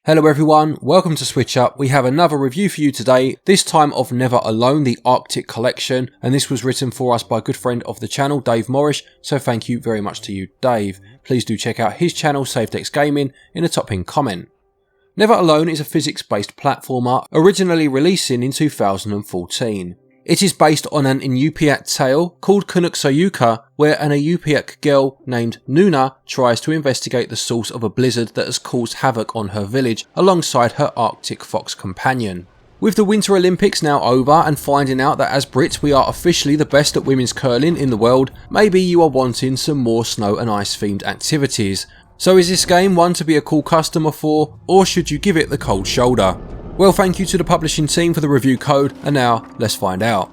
Hello everyone, welcome to SwitchUp. We have another review for you today, this time of Never Alone, the Arctic collection, and this was written for us by a good friend of the channel, Dave Morrish, so thank you very much to you, Dave. Please do check out his channel, SaveDex Gaming, in a top pinned comment. Never Alone is a physics-based platformer, originally releasing in 2014. It is based on an Inupiaq tale called Kunuuksaayuka, where an Inupiaq girl named Nuna tries to investigate the source of a blizzard that has caused havoc on her village alongside her Arctic fox companion. With the Winter Olympics now over and finding out that as Brits we are officially the best at women's curling in the world, maybe you are wanting some more snow and ice themed activities. So is this game one to be a cool customer for, or should you give it the cold shoulder? Well, thank you to the publishing team for the review code, and now let's find out.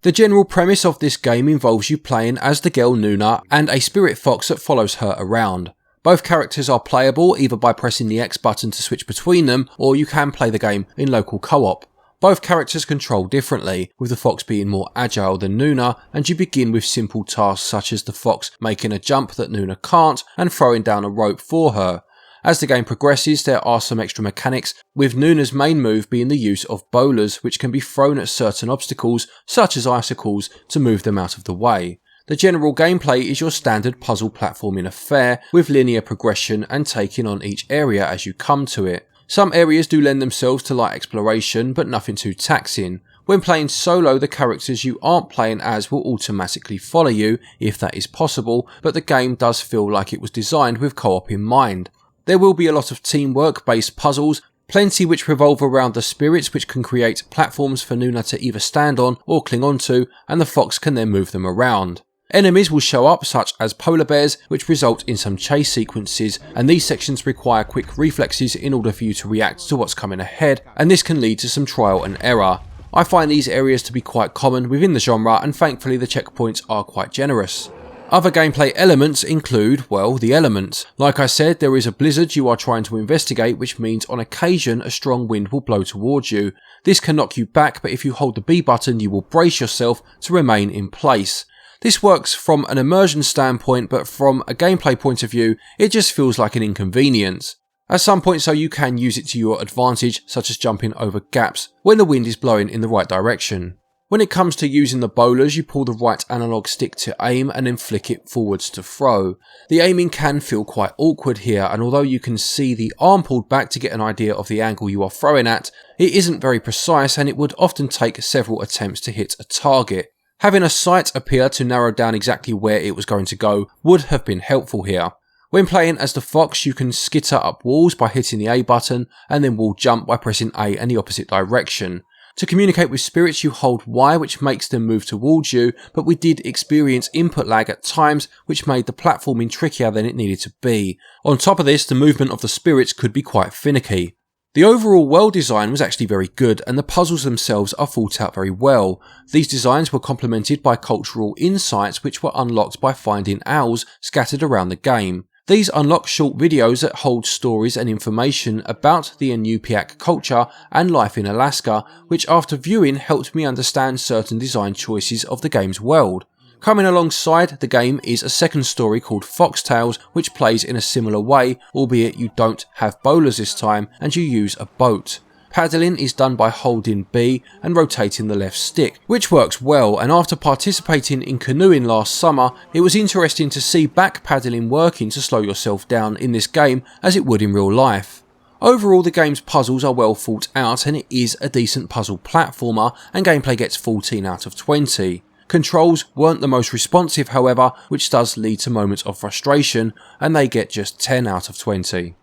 The general premise of this game involves you playing as the girl Nuna and a spirit fox that follows her around. Both characters are playable either by pressing the X button to switch between them, or you can play the game in local co-op. Both characters control differently, with the fox being more agile than Nuna, and you begin with simple tasks such as the fox making a jump that Nuna can't and throwing down a rope for her. As the game progresses, there are some extra mechanics, with Nuna's main move being the use of bowlers, which can be thrown at certain obstacles such as icicles to move them out of the way. The general gameplay is your standard puzzle platforming affair, with linear progression and taking on each area as you come to it. Some areas do lend themselves to light exploration, but nothing too taxing. When playing solo, the characters you aren't playing as will automatically follow you, if that is possible, but the game does feel like it was designed with co-op in mind. There will be a lot of teamwork based puzzles, plenty which revolve around the spirits which can create platforms for Nuna to either stand on or cling onto, and the fox can then move them around. Enemies will show up such as polar bears, which result in some chase sequences, and these sections require quick reflexes in order for you to react to what's coming ahead, and this can lead to some trial and error. I find these areas to be quite common within the genre, and thankfully the checkpoints are quite generous. Other gameplay elements include, well, the elements. Like I said, there is a blizzard you are trying to investigate, which means on occasion a strong wind will blow towards you. This can knock you back, but if you hold the B button you will brace yourself to remain in place. This works from an immersion standpoint, but from a gameplay point of view, it just feels like an inconvenience. At some points though, you can use it to your advantage, such as jumping over gaps when the wind is blowing in the right direction. When it comes to using the bowlers, you pull the right analog stick to aim and then flick it forwards to throw. The aiming can feel quite awkward here, and although you can see the arm pulled back to get an idea of the angle you are throwing at, it isn't very precise and it would often take several attempts to hit a target. Having a sight appear to narrow down exactly where it was going to go would have been helpful here. When playing as the fox, you can skitter up walls by hitting the A button and then wall jump by pressing A in the opposite direction. To communicate with spirits you hold Y, which makes them move towards you, but we did experience input lag at times which made the platforming trickier than it needed to be. On top of this, the movement of the spirits could be quite finicky. The overall world design was actually very good, and the puzzles themselves are thought out very well. These designs were complemented by cultural insights which were unlocked by finding owls scattered around the game. These unlock short videos that hold stories and information about the Inupiaq culture and life in Alaska, which after viewing helped me understand certain design choices of the game's world. Coming alongside the game is a second story called Foxtails, which plays in a similar way, albeit you don't have bowlers this time and you use a boat. Paddling is done by holding B and rotating the left stick, which works well, and after participating in canoeing last summer, it was interesting to see back paddling working to slow yourself down in this game as it would in real life. Overall, the game's puzzles are well thought out and it is a decent puzzle platformer, and gameplay gets 14 out of 20. Controls weren't the most responsive however, which does lead to moments of frustration, and they get just 10 out of 20.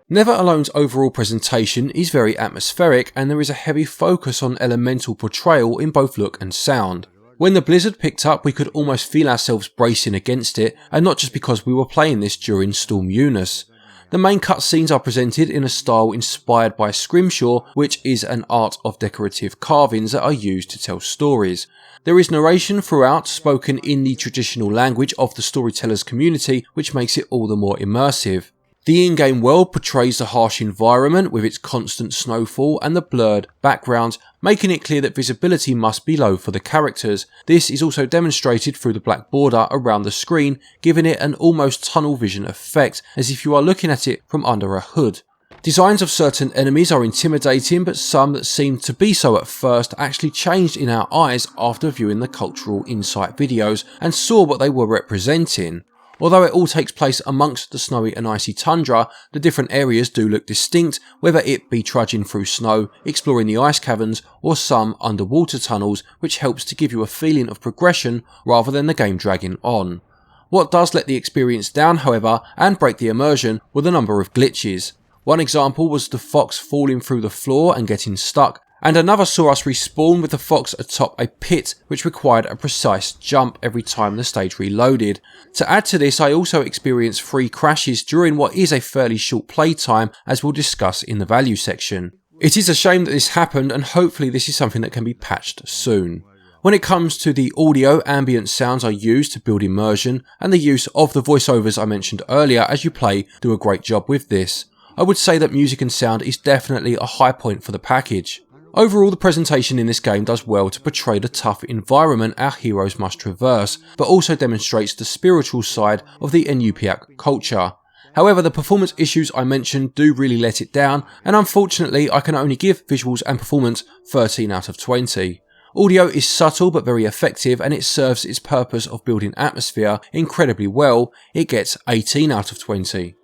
Never Alone's overall presentation is very atmospheric, and there is a heavy focus on elemental portrayal in both look and sound. When the blizzard picked up, we could almost feel ourselves bracing against it, and not just because we were playing this during Storm Eunice. The main cutscenes are presented in a style inspired by scrimshaw, which is an art of decorative carvings that are used to tell stories. There is narration throughout, spoken in the traditional language of the storyteller's community, which makes it all the more immersive. The in-game world portrays the harsh environment with its constant snowfall and the blurred backgrounds, making it clear that visibility must be low for the characters. This is also demonstrated through the black border around the screen, giving it an almost tunnel vision effect, as if you are looking at it from under a hood. Designs of certain enemies are intimidating, but some that seemed to be so at first actually changed in our eyes after viewing the cultural insight videos and saw what they were representing. Although it all takes place amongst the snowy and icy tundra, the different areas do look distinct, whether it be trudging through snow, exploring the ice caverns, or some underwater tunnels, which helps to give you a feeling of progression rather than the game dragging on. What does let the experience down, however, and break the immersion, were the number of glitches. One example was the fox falling through the floor and getting stuck, and another saw us respawn with the fox atop a pit which required a precise jump every time the stage reloaded. To add to this, I also experienced 3 crashes during what is a fairly short playtime, as we'll discuss in the value section. It is a shame that this happened, and hopefully this is something that can be patched soon. When it comes to the audio, ambient sounds are used to build immersion, and the use of the voiceovers I mentioned earlier as you play do a great job with this. I would say that music and sound is definitely a high point for the package. Overall, the presentation in this game does well to portray the tough environment our heroes must traverse, but also demonstrates the spiritual side of the Inupiaq culture. However, the performance issues I mentioned do really let it down, and unfortunately I can only give visuals and performance 13 out of 20. Audio is subtle but very effective, and it serves its purpose of building atmosphere incredibly well. It gets 18 out of 20.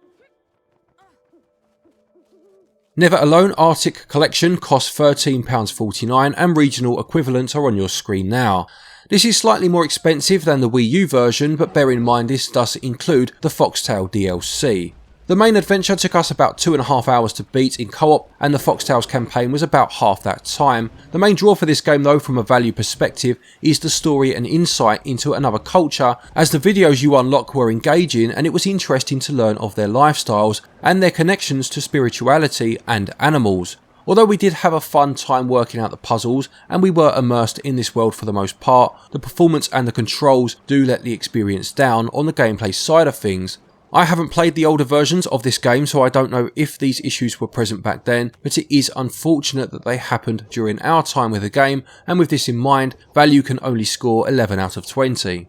Never Alone Arctic Collection costs £13.49 and regional equivalents are on your screen now. This is slightly more expensive than the Wii U version, but bear in mind this does include the Foxtail DLC. The main adventure took us about 2.5 hours to beat in co-op, and the Foxtails campaign was about half that time. The main draw for this game though, from a value perspective, is the story and insight into another culture, as the videos you unlock were engaging and it was interesting to learn of their lifestyles and their connections to spirituality and animals. Although we did have a fun time working out the puzzles and we were immersed in this world for the most part, the performance and the controls do let the experience down on the gameplay side of things. I haven't played the older versions of this game, so I don't know if these issues were present back then, but it is unfortunate that they happened during our time with the game, and with this in mind, value can only score 11 out of 20.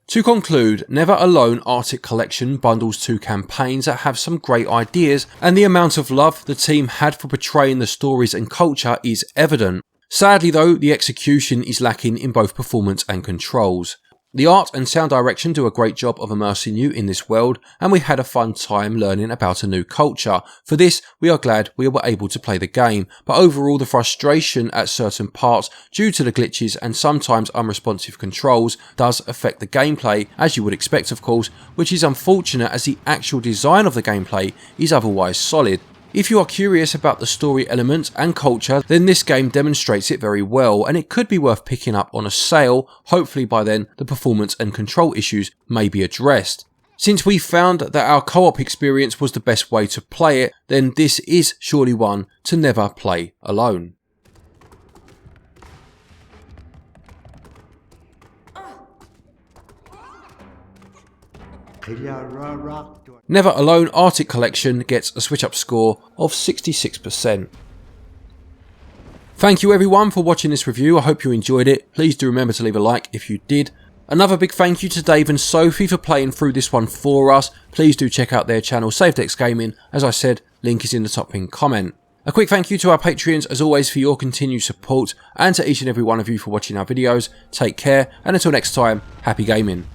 To conclude, Never Alone Arctic Collection bundles 2 campaigns that have some great ideas, and the amount of love the team had for portraying the stories and culture is evident. Sadly though, the execution is lacking in both performance and controls. The art and sound direction do a great job of immersing you in this world, and we had a fun time learning about a new culture. For this, we are glad we were able to play the game, but overall the frustration at certain parts due to the glitches and sometimes unresponsive controls does affect the gameplay, as you would expect of course, which is unfortunate as the actual design of the gameplay is otherwise solid. If you are curious about the story elements and culture, then this game demonstrates it very well, and it could be worth picking up on a sale. Hopefully by then the performance and control issues may be addressed. Since we found that our co-op experience was the best way to play it, then this is surely one to never play alone. Never Alone Arctic Collection gets a SwitchUp score of 66%. Thank you everyone for watching this review. I hope you enjoyed it. Please do remember to leave a like if you did. Another big thank you to Dave and Sophie for playing through this one for us. Please do check out their channel, SaveDex Gaming. As I said, link is in the top pinned comment. A quick thank you to our Patreons as always for your continued support, and to each and every one of you for watching our videos. Take care, and until next time, happy gaming.